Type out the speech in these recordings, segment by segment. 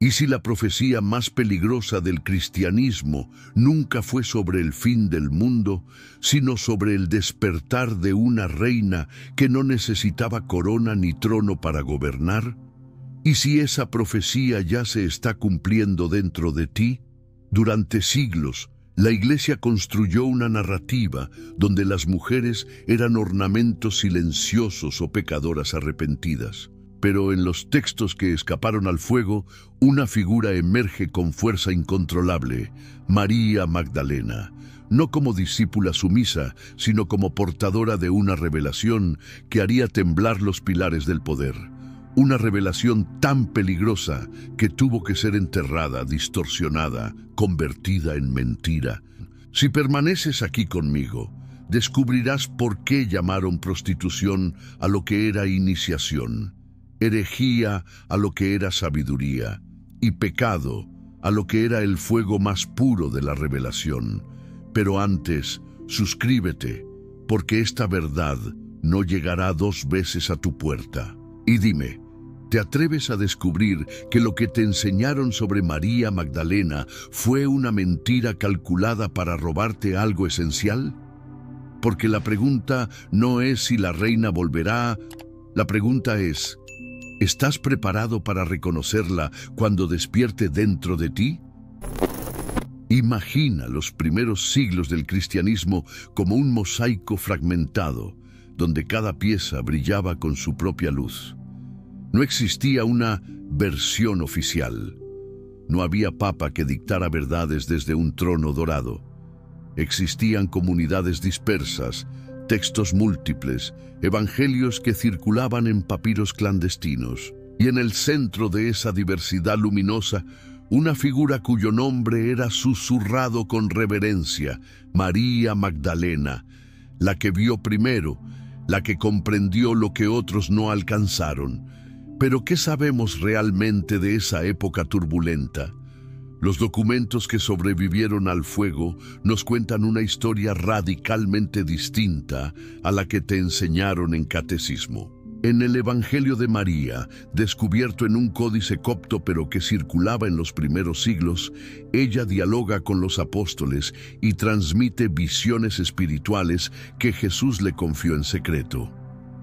Y si la profecía más peligrosa del cristianismo nunca fue sobre el fin del mundo, sino sobre el despertar de una reina que no necesitaba corona ni trono para gobernar, y si esa profecía ya se está cumpliendo dentro de ti, durante siglos, la Iglesia construyó una narrativa donde las mujeres eran ornamentos silenciosos o pecadoras arrepentidas. Pero en los textos que escaparon al fuego, una figura emerge con fuerza incontrolable: María Magdalena, no como discípula sumisa, sino como portadora de una revelación que haría temblar los pilares del poder. Una revelación tan peligrosa que tuvo que ser enterrada, distorsionada, convertida en mentira. Si permaneces aquí conmigo, descubrirás por qué llamaron prostitución a lo que era iniciación, herejía a lo que era sabiduría, y pecado a lo que era el fuego más puro de la revelación. Pero antes, suscríbete, porque esta verdad no llegará 2 veces a tu puerta. Y dime, ¿te atreves a descubrir que lo que te enseñaron sobre María Magdalena fue una mentira calculada para robarte algo esencial? Porque la pregunta no es si la reina volverá, la pregunta es: ¿estás preparado para reconocerla cuando despierte dentro de ti? Imagina los primeros siglos del cristianismo como un mosaico fragmentado, donde cada pieza brillaba con su propia luz. No existía una versión oficial. No había papa que dictara verdades desde un trono dorado. Existían comunidades dispersas, textos múltiples, evangelios que circulaban en papiros clandestinos. Y en el centro de esa diversidad luminosa, una figura cuyo nombre era susurrado con reverencia: María Magdalena, la que vio primero, la que comprendió lo que otros no alcanzaron. Pero ¿qué sabemos realmente de esa época turbulenta? Los documentos que sobrevivieron al fuego nos cuentan una historia radicalmente distinta a la que te enseñaron en catecismo. En el Evangelio de María, descubierto en un códice copto pero que circulaba en los primeros siglos, ella dialoga con los apóstoles y transmite visiones espirituales que Jesús le confió en secreto.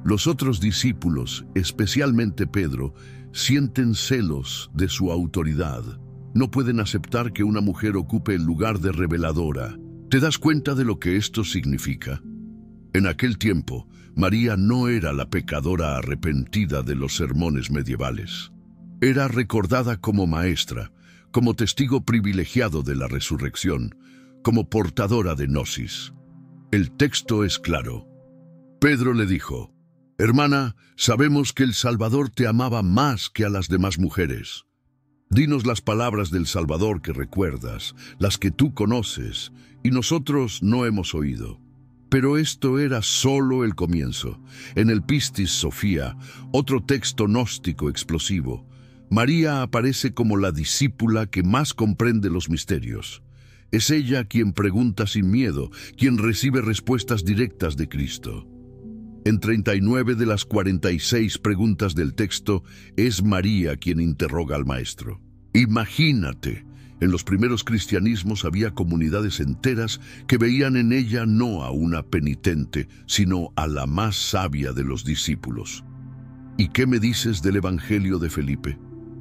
Los otros discípulos, especialmente Pedro, sienten celos de su autoridad. No pueden aceptar que una mujer ocupe el lugar de reveladora. ¿Te das cuenta de lo que esto significa? En aquel tiempo, María no era la pecadora arrepentida de los sermones medievales. Era recordada como maestra, como testigo privilegiado de la resurrección, como portadora de gnosis. El texto es claro. Pedro le dijo: «Hermana, sabemos que el Salvador te amaba más que a las demás mujeres. Dinos las palabras del Salvador que recuerdas, las que tú conoces, y nosotros no hemos oído». Pero esto era solo el comienzo. En el Pistis Sophia, otro texto gnóstico explosivo, María aparece como la discípula que más comprende los misterios. Es ella quien pregunta sin miedo, quien recibe respuestas directas de Cristo. En 39 de las 46 preguntas del texto, es María quien interroga al Maestro. Imagínate, en los primeros cristianismos había comunidades enteras que veían en ella no a una penitente, sino a la más sabia de los discípulos. ¿Y qué me dices del Evangelio de Felipe?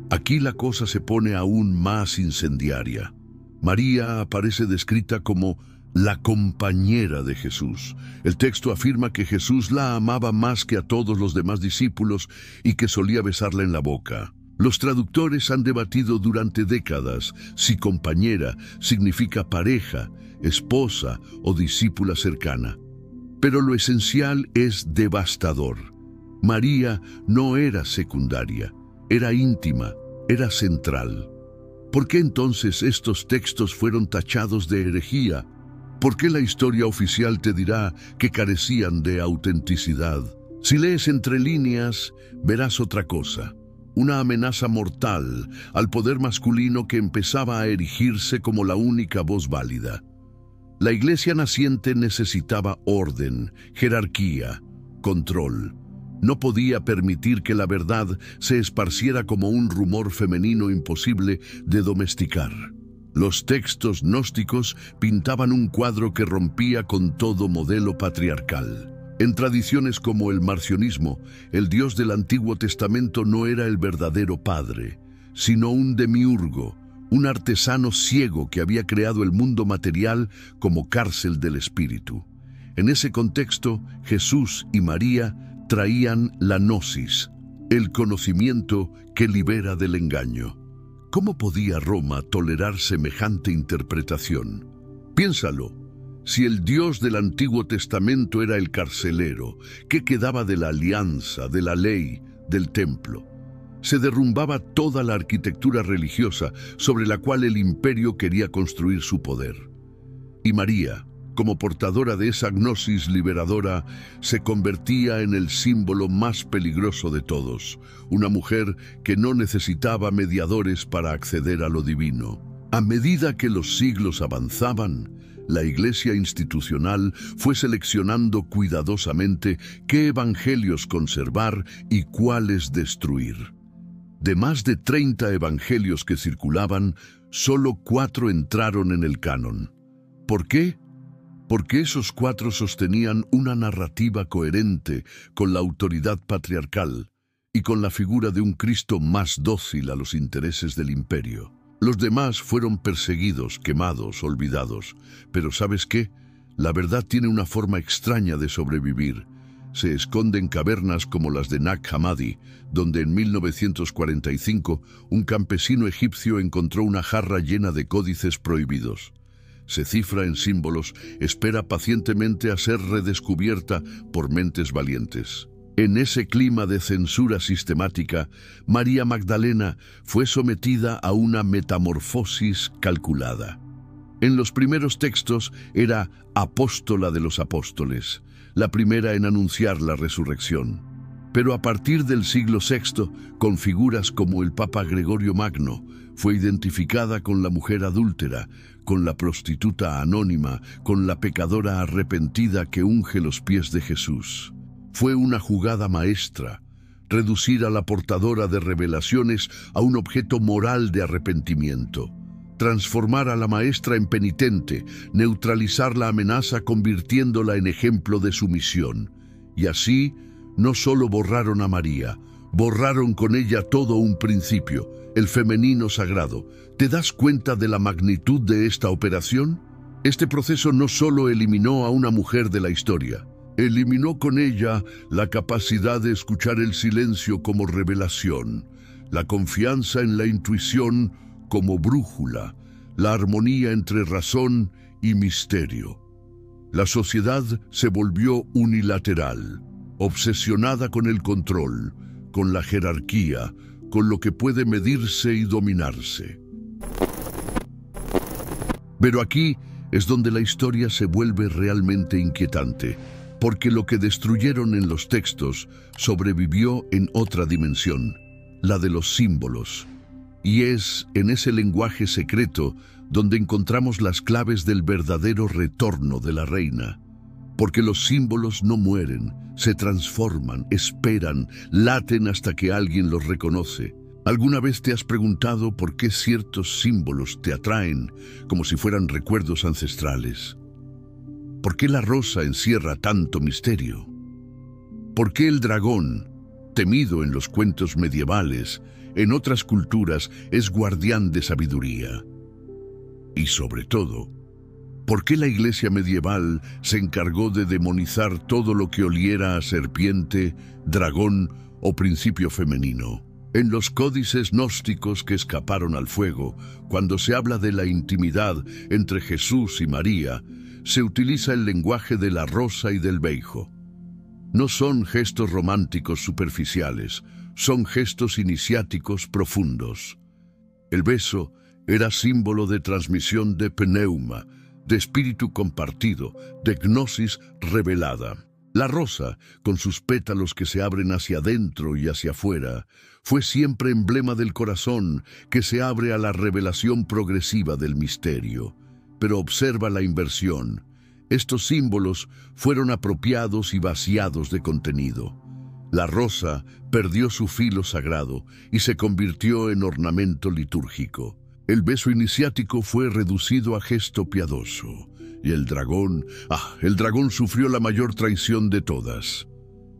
Aquí la cosa se pone aún más incendiaria. María aparece descrita como la compañera de Jesús. El texto afirma que Jesús la amaba más que a todos los demás discípulos y que solía besarla en la boca. Los traductores han debatido durante décadas si compañera significa pareja, esposa o discípula cercana. Pero lo esencial es devastador. María no era secundaria, era íntima, era central. ¿Por qué entonces estos textos fueron tachados de herejía? ¿Por qué la historia oficial te dirá que carecían de autenticidad? Si lees entre líneas, verás otra cosa. Una amenaza mortal al poder masculino que empezaba a erigirse como la única voz válida. La iglesia naciente necesitaba orden, jerarquía, control. No podía permitir que la verdad se esparciera como un rumor femenino imposible de domesticar. Los textos gnósticos pintaban un cuadro que rompía con todo modelo patriarcal. En tradiciones como el marcionismo, el Dios del Antiguo Testamento no era el verdadero padre, sino un demiurgo, un artesano ciego que había creado el mundo material como cárcel del espíritu. En ese contexto, Jesús y María traían la gnosis, el conocimiento que libera del engaño. ¿Cómo podía Roma tolerar semejante interpretación? Piénsalo. Si el Dios del Antiguo Testamento era el carcelero, ¿qué quedaba de la alianza, de la ley, del templo? Se derrumbaba toda la arquitectura religiosa sobre la cual el imperio quería construir su poder. Y María, como portadora de esa gnosis liberadora, se convertía en el símbolo más peligroso de todos, una mujer que no necesitaba mediadores para acceder a lo divino. A medida que los siglos avanzaban, la Iglesia institucional fue seleccionando cuidadosamente qué evangelios conservar y cuáles destruir. De más de 30 evangelios que circulaban, solo 4 entraron en el canon. ¿Por qué? Porque esos 4 sostenían una narrativa coherente con la autoridad patriarcal y con la figura de un Cristo más dócil a los intereses del imperio. Los demás fueron perseguidos, quemados, olvidados. Pero ¿sabes qué? La verdad tiene una forma extraña de sobrevivir. Se esconde en cavernas como las de Nag Hammadi, donde en 1945 un campesino egipcio encontró una jarra llena de códices prohibidos. Se cifra en símbolos, espera pacientemente a ser redescubierta por mentes valientes. En ese clima de censura sistemática, María Magdalena fue sometida a una metamorfosis calculada. En los primeros textos era apóstola de los apóstoles, la primera en anunciar la resurrección. Pero a partir del siglo VI, con figuras como el Papa Gregorio Magno, fue identificada con la mujer adúltera, con la prostituta anónima, con la pecadora arrepentida que unge los pies de Jesús. Fue una jugada maestra, reducir a la portadora de revelaciones a un objeto moral de arrepentimiento, transformar a la maestra en penitente, neutralizar la amenaza convirtiéndola en ejemplo de sumisión. Y así, no solo borraron a María, borraron con ella todo un principio, el femenino sagrado. ¿Te das cuenta de la magnitud de esta operación? Este proceso no solo eliminó a una mujer de la historia, eliminó con ella la capacidad de escuchar el silencio como revelación, la confianza en la intuición como brújula, la armonía entre razón y misterio. La sociedad se volvió unilateral, obsesionada con el control, con la jerarquía, con lo que puede medirse y dominarse. Pero aquí es donde la historia se vuelve realmente inquietante, porque lo que destruyeron en los textos sobrevivió en otra dimensión, la de los símbolos. Y es en ese lenguaje secreto donde encontramos las claves del verdadero retorno de la reina. Porque los símbolos no mueren, se transforman, esperan, laten hasta que alguien los reconoce. ¿Alguna vez te has preguntado por qué ciertos símbolos te atraen como si fueran recuerdos ancestrales? ¿Por qué la rosa encierra tanto misterio? ¿Por qué el dragón, temido en los cuentos medievales, en otras culturas es guardián de sabiduría? Y sobre todo, ¿por qué la iglesia medieval se encargó de demonizar todo lo que oliera a serpiente, dragón o principio femenino? En los códices gnósticos que escaparon al fuego, cuando se habla de la intimidad entre Jesús y María, se utiliza el lenguaje de la rosa y del beijo. No son gestos románticos superficiales, son gestos iniciáticos profundos. El beso era símbolo de transmisión de pneuma, de espíritu compartido, de gnosis revelada. La rosa, con sus pétalos que se abren hacia adentro y hacia afuera, fue siempre emblema del corazón que se abre a la revelación progresiva del misterio. Pero observa la inversión. Estos símbolos fueron apropiados y vaciados de contenido. La rosa perdió su filo sagrado y se convirtió en ornamento litúrgico. El beso iniciático fue reducido a gesto piadoso. Y el dragón sufrió la mayor traición de todas.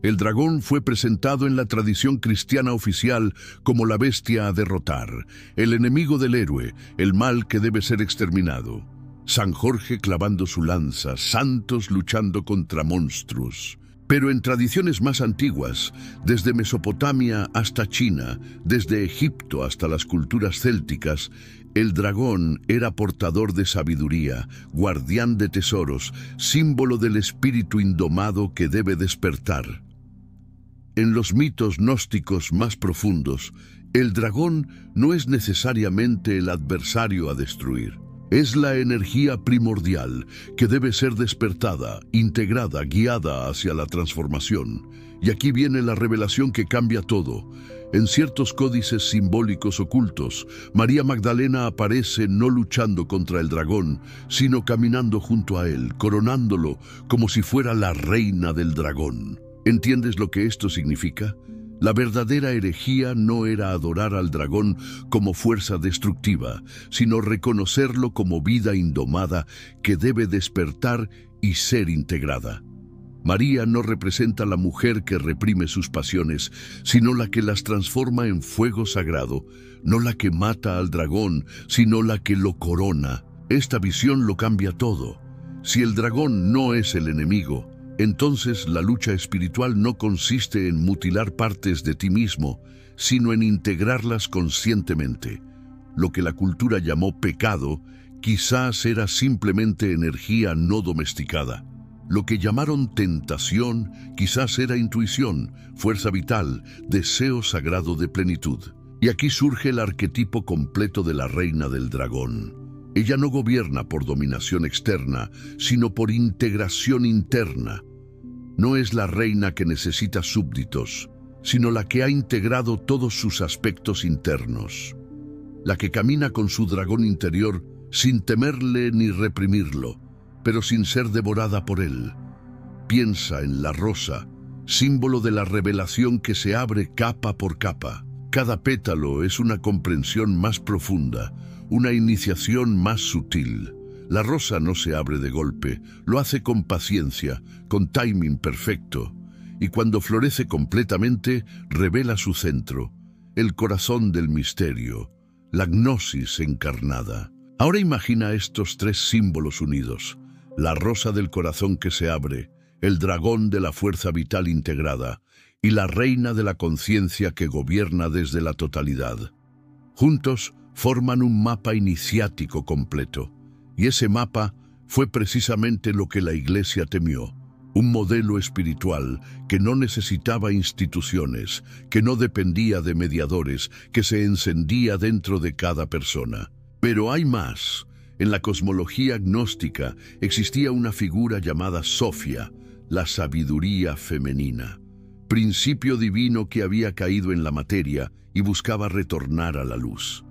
El dragón fue presentado en la tradición cristiana oficial como la bestia a derrotar, el enemigo del héroe, el mal que debe ser exterminado. San Jorge clavando su lanza, santos luchando contra monstruos. Pero en tradiciones más antiguas, desde Mesopotamia hasta China, desde Egipto hasta las culturas célticas, el dragón era portador de sabiduría, guardián de tesoros, símbolo del espíritu indomado que debe despertar. En los mitos gnósticos más profundos, el dragón no es necesariamente el adversario a destruir. Es la energía primordial que debe ser despertada, integrada, guiada hacia la transformación. Y aquí viene la revelación que cambia todo. En ciertos códices simbólicos ocultos, María Magdalena aparece no luchando contra el dragón, sino caminando junto a él, coronándolo como si fuera la reina del dragón. ¿Entiendes lo que esto significa? La verdadera herejía no era adorar al dragón como fuerza destructiva, sino reconocerlo como vida indomada que debe despertar y ser integrada. María no representa a la mujer que reprime sus pasiones, sino la que las transforma en fuego sagrado, no la que mata al dragón, sino la que lo corona. Esta visión lo cambia todo. Si el dragón no es el enemigo, entonces la lucha espiritual no consiste en mutilar partes de ti mismo, sino en integrarlas conscientemente. Lo que la cultura llamó pecado, quizás era simplemente energía no domesticada. Lo que llamaron tentación, quizás era intuición, fuerza vital, deseo sagrado de plenitud. Y aquí surge el arquetipo completo de la reina del dragón. Ella no gobierna por dominación externa, sino por integración interna. No es la reina que necesita súbditos, sino la que ha integrado todos sus aspectos internos. La que camina con su dragón interior sin temerle ni reprimirlo, pero sin ser devorada por él. Piensa en la rosa, símbolo de la revelación que se abre capa por capa. Cada pétalo es una comprensión más profunda, una iniciación más sutil. La rosa no se abre de golpe, lo hace con paciencia, con timing perfecto, y cuando florece completamente, revela su centro, el corazón del misterio, la gnosis encarnada. Ahora imagina estos tres símbolos unidos: la rosa del corazón que se abre, el dragón de la fuerza vital integrada y la reina de la conciencia que gobierna desde la totalidad. Juntos forman un mapa iniciático completo. Y ese mapa fue precisamente lo que la Iglesia temió, un modelo espiritual que no necesitaba instituciones, que no dependía de mediadores, que se encendía dentro de cada persona. Pero hay más. En la cosmología gnóstica existía una figura llamada Sofía, la sabiduría femenina, principio divino que había caído en la materia y buscaba retornar a la luz.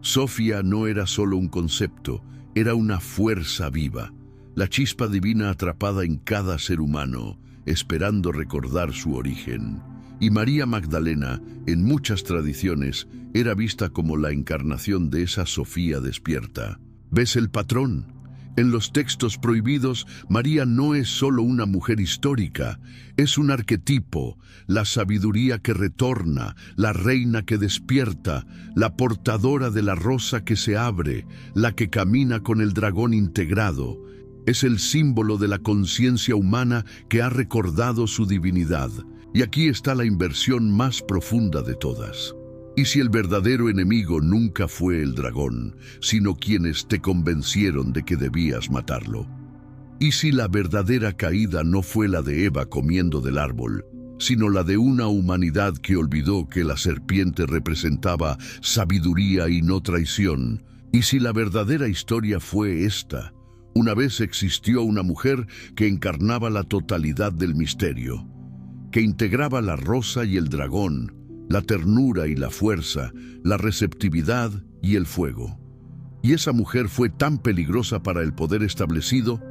Sofía no era solo un concepto, era una fuerza viva, la chispa divina atrapada en cada ser humano, esperando recordar su origen. Y María Magdalena, en muchas tradiciones, era vista como la encarnación de esa Sofía despierta. ¿Ves el patrón? En los textos prohibidos, María no es solo una mujer histórica, es un arquetipo, la sabiduría que retorna, la reina que despierta, la portadora de la rosa que se abre, la que camina con el dragón integrado. Es el símbolo de la conciencia humana que ha recordado su divinidad. Y aquí está la inversión más profunda de todas. ¿Y si el verdadero enemigo nunca fue el dragón, sino quienes te convencieron de que debías matarlo? ¿Y si la verdadera caída no fue la de Eva comiendo del árbol, sino la de una humanidad que olvidó que la serpiente representaba sabiduría y no traición? ¿Y si la verdadera historia fue esta? Una vez existió una mujer que encarnaba la totalidad del misterio, que integraba la rosa y el dragón, la ternura y la fuerza, la receptividad y el fuego. Y esa mujer fue tan peligrosa para el poder establecido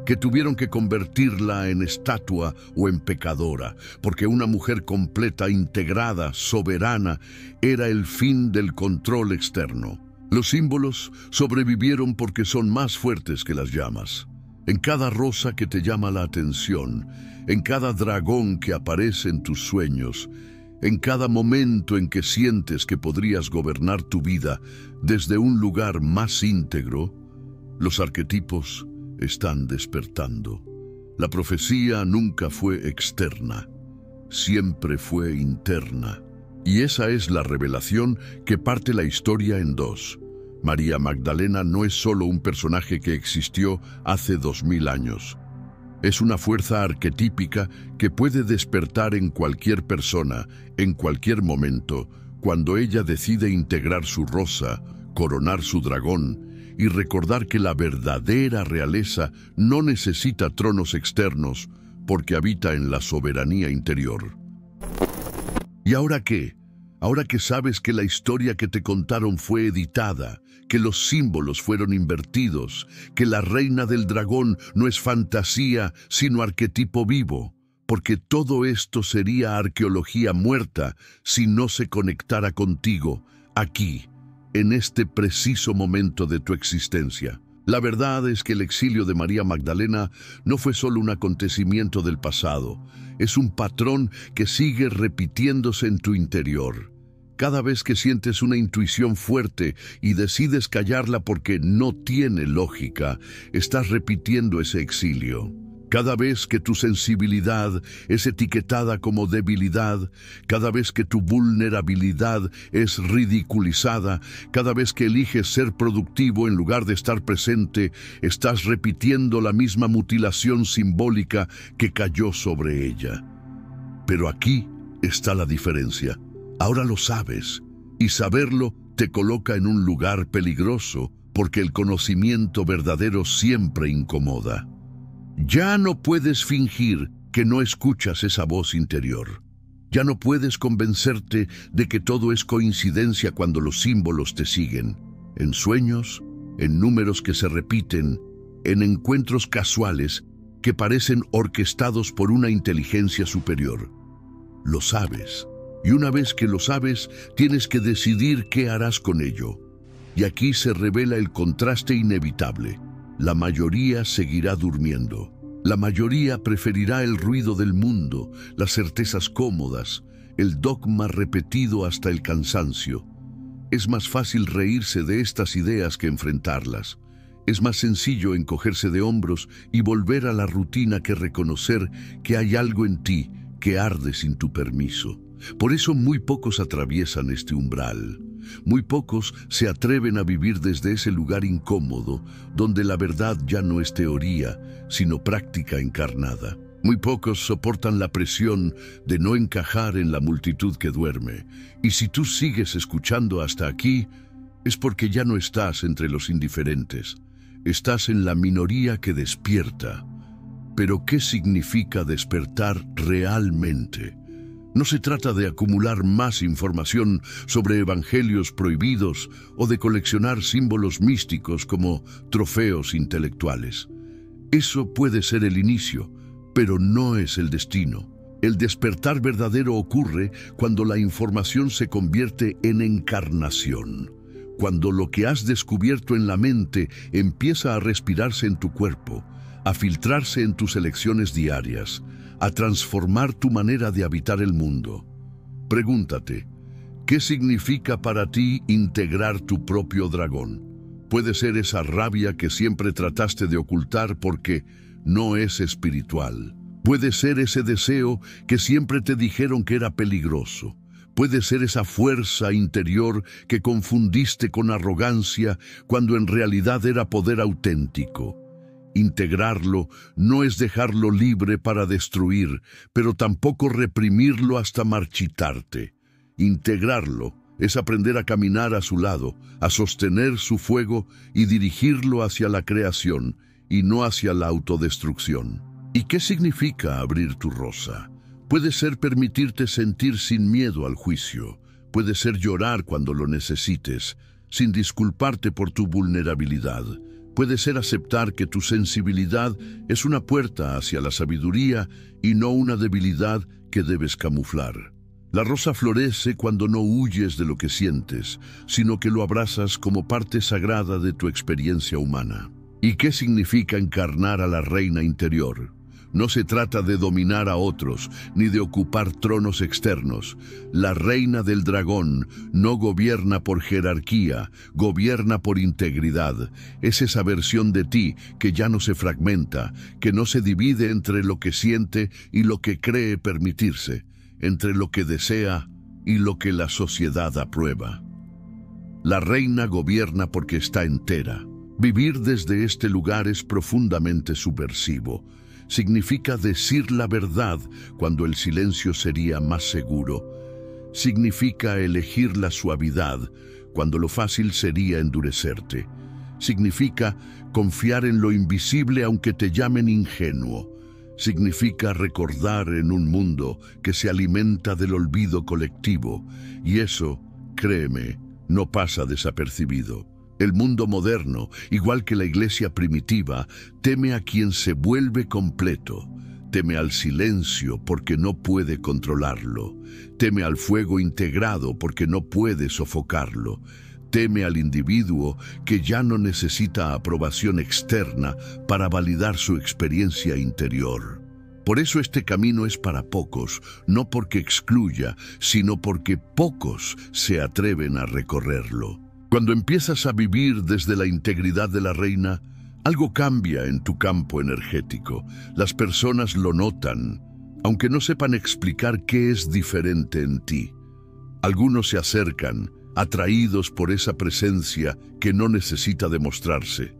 que tuvieron que convertirla en estatua o en pecadora, porque una mujer completa, integrada, soberana, era el fin del control externo. Los símbolos sobrevivieron porque son más fuertes que las llamas. En cada rosa que te llama la atención, en cada dragón que aparece en tus sueños, en cada momento en que sientes que podrías gobernar tu vida desde un lugar más íntegro, los arquetipos están despertando. La profecía nunca fue externa, siempre fue interna. Y esa es la revelación que parte la historia en dos. María Magdalena no es solo un personaje que existió hace 2000 años. Es una fuerza arquetípica que puede despertar en cualquier persona, en cualquier momento, cuando ella decide integrar su rosa, coronar su dragón y recordar que la verdadera realeza no necesita tronos externos porque habita en la soberanía interior. ¿Y ahora qué? Ahora que sabes que la historia que te contaron fue editada, que los símbolos fueron invertidos, que la reina del dragón no es fantasía, sino arquetipo vivo, porque todo esto sería arqueología muerta si no se conectara contigo, aquí, en este preciso momento de tu existencia. La verdad es que el exilio de María Magdalena no fue solo un acontecimiento del pasado, es un patrón que sigue repitiéndose en tu interior. Cada vez que sientes una intuición fuerte y decides callarla porque no tiene lógica, estás repitiendo ese exilio. Cada vez que tu sensibilidad es etiquetada como debilidad, cada vez que tu vulnerabilidad es ridiculizada, cada vez que eliges ser productivo en lugar de estar presente, estás repitiendo la misma mutilación simbólica que cayó sobre ella. Pero aquí está la diferencia. Ahora lo sabes, y saberlo te coloca en un lugar peligroso, porque el conocimiento verdadero siempre incomoda. Ya no puedes fingir que no escuchas esa voz interior. Ya no puedes convencerte de que todo es coincidencia cuando los símbolos te siguen. En sueños, en números que se repiten, en encuentros casuales que parecen orquestados por una inteligencia superior. Lo sabes. Y una vez que lo sabes, tienes que decidir qué harás con ello. Y aquí se revela el contraste inevitable. La mayoría seguirá durmiendo. La mayoría preferirá el ruido del mundo, las certezas cómodas, el dogma repetido hasta el cansancio. Es más fácil reírse de estas ideas que enfrentarlas. Es más sencillo encogerse de hombros y volver a la rutina que reconocer que hay algo en ti que arde sin tu permiso. Por eso muy pocos atraviesan este umbral. Muy pocos se atreven a vivir desde ese lugar incómodo, donde la verdad ya no es teoría, sino práctica encarnada. Muy pocos soportan la presión de no encajar en la multitud que duerme. Y si tú sigues escuchando hasta aquí, es porque ya no estás entre los indiferentes. Estás en la minoría que despierta. Pero ¿qué significa despertar realmente? No se trata de acumular más información sobre evangelios prohibidos o de coleccionar símbolos místicos como trofeos intelectuales. Eso puede ser el inicio, pero no es el destino. El despertar verdadero ocurre cuando la información se convierte en encarnación, cuando lo que has descubierto en la mente empieza a respirarse en tu cuerpo, a filtrarse en tus elecciones diarias, a transformar tu manera de habitar el mundo. Pregúntate, ¿qué significa para ti integrar tu propio dragón? Puede ser esa rabia que siempre trataste de ocultar porque no es espiritual. Puede ser ese deseo que siempre te dijeron que era peligroso. Puede ser esa fuerza interior que confundiste con arrogancia cuando en realidad era poder auténtico. Integrarlo no es dejarlo libre para destruir, pero tampoco reprimirlo hasta marchitarte. Integrarlo es aprender a caminar a su lado, a sostener su fuego y dirigirlo hacia la creación y no hacia la autodestrucción. ¿Y qué significa abrir tu rosa? Puede ser permitirte sentir sin miedo al juicio. Puede ser llorar cuando lo necesites, sin disculparte por tu vulnerabilidad. puede ser aceptar que tu sensibilidad es una puerta hacia la sabiduría y no una debilidad que debes camuflar. La rosa florece cuando no huyes de lo que sientes, sino que lo abrazas como parte sagrada de tu experiencia humana. ¿Y qué significa encarnar a la reina interior? No se trata de dominar a otros, ni de ocupar tronos externos. La reina del dragón no gobierna por jerarquía, gobierna por integridad. Es esa versión de ti que ya no se fragmenta, que no se divide entre lo que siente y lo que cree permitirse, entre lo que desea y lo que la sociedad aprueba. La reina gobierna porque está entera. Vivir desde este lugar es profundamente subversivo. Significa decir la verdad cuando el silencio sería más seguro. Significa elegir la suavidad cuando lo fácil sería endurecerte. Significa confiar en lo invisible aunque te llamen ingenuo. Significa recordar en un mundo que se alimenta del olvido colectivo. Y eso, créeme, no pasa desapercibido. El mundo moderno, igual que la iglesia primitiva, teme a quien se vuelve completo. Teme al silencio porque no puede controlarlo. Teme al fuego integrado porque no puede sofocarlo. Teme al individuo que ya no necesita aprobación externa para validar su experiencia interior. Por eso este camino es para pocos, no porque excluya, sino porque pocos se atreven a recorrerlo. Cuando empiezas a vivir desde la integridad de la reina, algo cambia en tu campo energético. Las personas lo notan, aunque no sepan explicar qué es diferente en ti. Algunos se acercan, atraídos por esa presencia que no necesita demostrarse.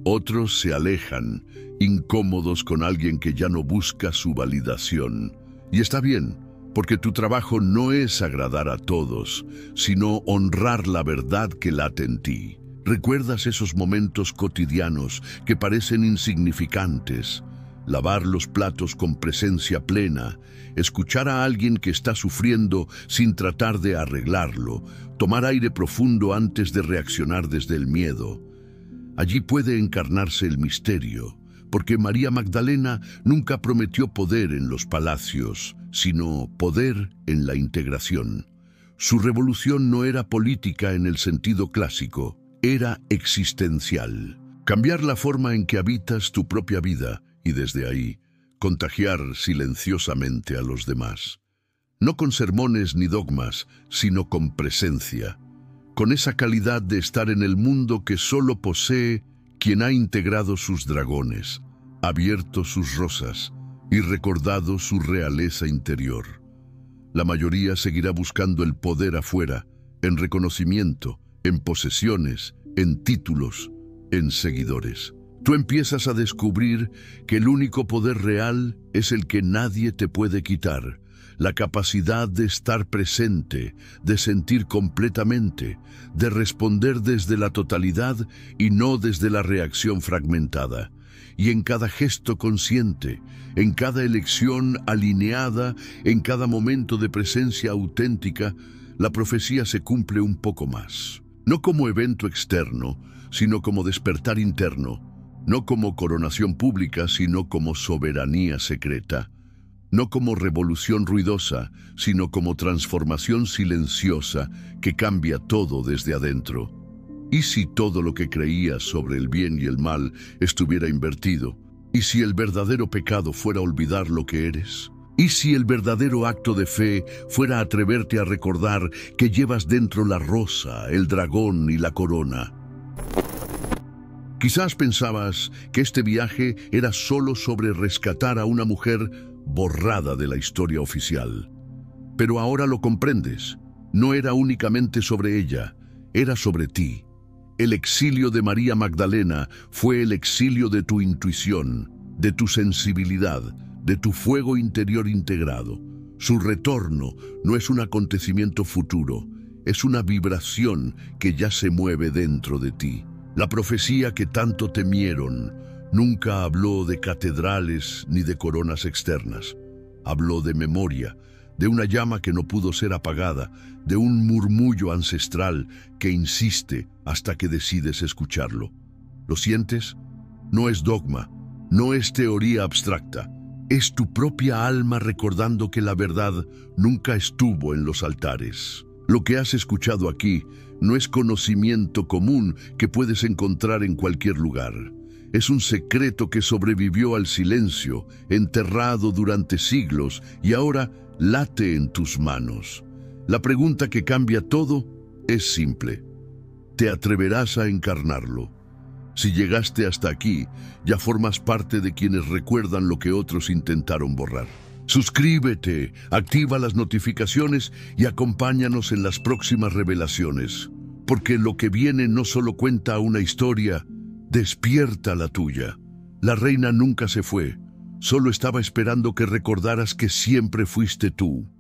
Otros se alejan, incómodos con alguien que ya no busca su validación. Y está bien, porque tu trabajo no es agradar a todos, sino honrar la verdad que late en ti. ¿Recuerdas esos momentos cotidianos que parecen insignificantes? Lavar los platos con presencia plena, escuchar a alguien que está sufriendo sin tratar de arreglarlo, tomar aire profundo antes de reaccionar desde el miedo. Allí puede encarnarse el misterio, porque María Magdalena nunca prometió poder en los palacios, sino poder en la integración. Su revolución no era política en el sentido clásico, era existencial. Cambiar la forma en que habitas tu propia vida y desde ahí contagiar silenciosamente a los demás. No con sermones ni dogmas, sino con presencia. Con esa calidad de estar en el mundo que solo posee quien ha integrado sus dragones, abierto sus rosas y recordado su realeza interior. La mayoría seguirá buscando el poder afuera, en reconocimiento, en posesiones, en títulos, en seguidores. Tú empiezas a descubrir que el único poder real es el que nadie te puede quitar, la capacidad de estar presente, de sentir completamente, de responder desde la totalidad y no desde la reacción fragmentada. Y en cada gesto consciente, en cada elección alineada, en cada momento de presencia auténtica, la profecía se cumple un poco más. No como evento externo, sino como despertar interno. No como coronación pública, sino como soberanía secreta. No como revolución ruidosa, sino como transformación silenciosa que cambia todo desde adentro. ¿Y si todo lo que creías sobre el bien y el mal estuviera invertido? ¿Y si el verdadero pecado fuera olvidar lo que eres? ¿Y si el verdadero acto de fe fuera atreverte a recordar que llevas dentro la rosa, el dragón y la corona? Quizás pensabas que este viaje era solo sobre rescatar a una mujer borrada de la historia oficial. Pero ahora lo comprendes. No era únicamente sobre ella, era sobre ti. El exilio de María Magdalena fue el exilio de tu intuición, de tu sensibilidad, de tu fuego interior integrado. Su retorno no es un acontecimiento futuro, es una vibración que ya se mueve dentro de ti. La profecía que tanto temieron nunca habló de catedrales ni de coronas externas. Habló de memoria, de una llama que no pudo ser apagada, de un murmullo ancestral que insiste hasta que decides escucharlo. ¿Lo sientes? No es dogma, no es teoría abstracta. Es tu propia alma recordando que la verdad nunca estuvo en los altares. Lo que has escuchado aquí no es conocimiento común que puedes encontrar en cualquier lugar. Es un secreto que sobrevivió al silencio, enterrado durante siglos y ahora late en tus manos. La pregunta que cambia todo es simple. ¿Te atreverás a encarnarlo? Si llegaste hasta aquí, ya formas parte de quienes recuerdan lo que otros intentaron borrar. Suscríbete, activa las notificaciones y acompáñanos en las próximas revelaciones, porque lo que viene no solo cuenta una historia, despierta la tuya. La reina nunca se fue, solo estaba esperando que recordaras que siempre fuiste tú.